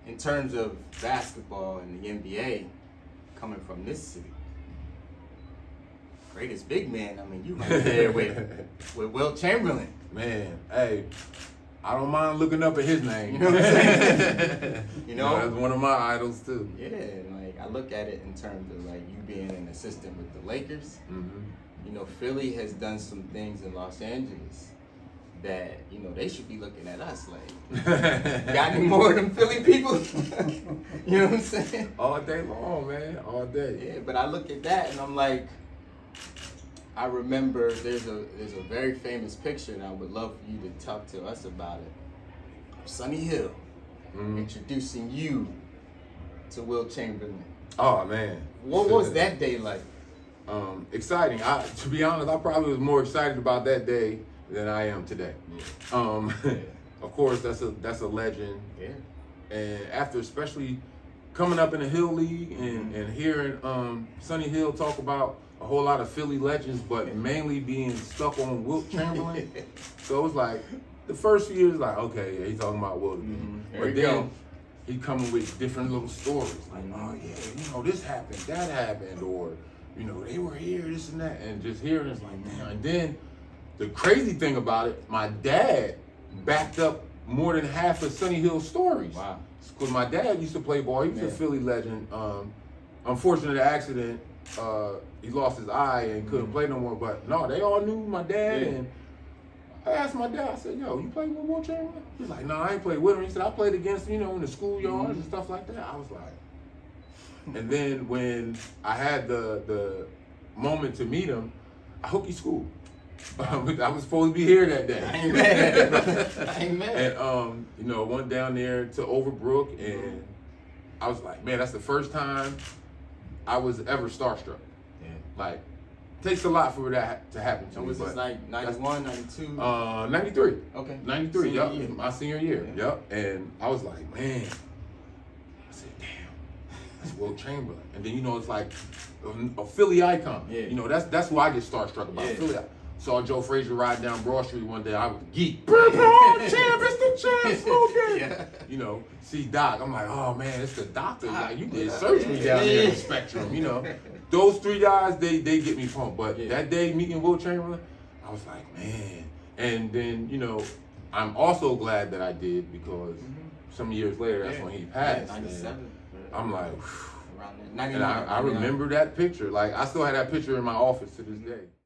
in terms of basketball and the NBA, coming from this city, greatest big man. I mean, you right there with Wilt Chamberlain. Man, hey, I don't mind looking up at his name. You know what I'm saying? You know, that's one of my idols too. Yeah, like I look at it in terms of like you being an assistant with the Lakers. Mm-hmm. You know, Philly has done some things in Los Angeles that, you know, they should be looking at us like, got any more of them Philly people? You know what I'm saying? All day long, man, all day. Yeah, but I look at that and I'm like, I remember there's a very famous picture, and I would love for you to talk to us about it. Sonny Hill introducing you to Wilt Chamberlain. Oh man, What was that day like? Exciting. To be honest, I probably was more excited about that day than I am today. Yeah. Of course, that's a legend. Yeah. And after, especially coming up in the Hill League and hearing Sonny Hill talk about a whole lot of Philly legends, but mainly being stuck on Wilt Chamberlain. So it was like the first few years, like, okay, yeah, he's talking about Wilt. But then he coming with different little stories, like, oh yeah, you know, this happened, that happened, or you know, they were here, this and that, and just hearing it's like, man. And then the crazy thing about it, my dad backed up more than half of Sonny Hill's stories. Wow. Because my dad used to play ball. He was a Philly legend. Unfortunate accident. He lost his eye and couldn't play no more. But no, they all knew my dad. And I asked my dad, I said, yo, you play with Wilt Chamberlain? He's like, no, I ain't played with him. He said, I played against him, you know, in the schoolyards and stuff like that. I was like, and then when I had the moment to meet him, I hooked his school. I was supposed to be here that day. I ain't mad. I ain't mad. And you know, went down there to Overbrook, and I was like, man, that's the first time I was ever starstruck. Yeah. Like, takes a lot for that to happen to So me. was this like 91, 92? 93. Okay. 93, Senior yup. year. My senior year, Yeah. yup. And I was like, man. I said, damn, that's Wilt Chamberlain. And then, you know, it's like a Philly icon. Yeah. You know, that's who I get starstruck about, Yeah. Philly. Saw Joe Frazier ride down Broad Street one day. I was geek. Champ, it's the champ, smoking. Yeah. You know, see Doc. I'm like, oh man, it's the doctor. Like, you did surgery down there in the Spectrum. You know, those three guys, they get me pumped. But that day meeting Wilt Chamberlain, I was like, man. And then, you know, I'm also glad that I did, because some years later, that's when he passed. Yeah, 97. I'm like, Around there. 99. and I remember that picture. Like, I still have that picture in my office to this day.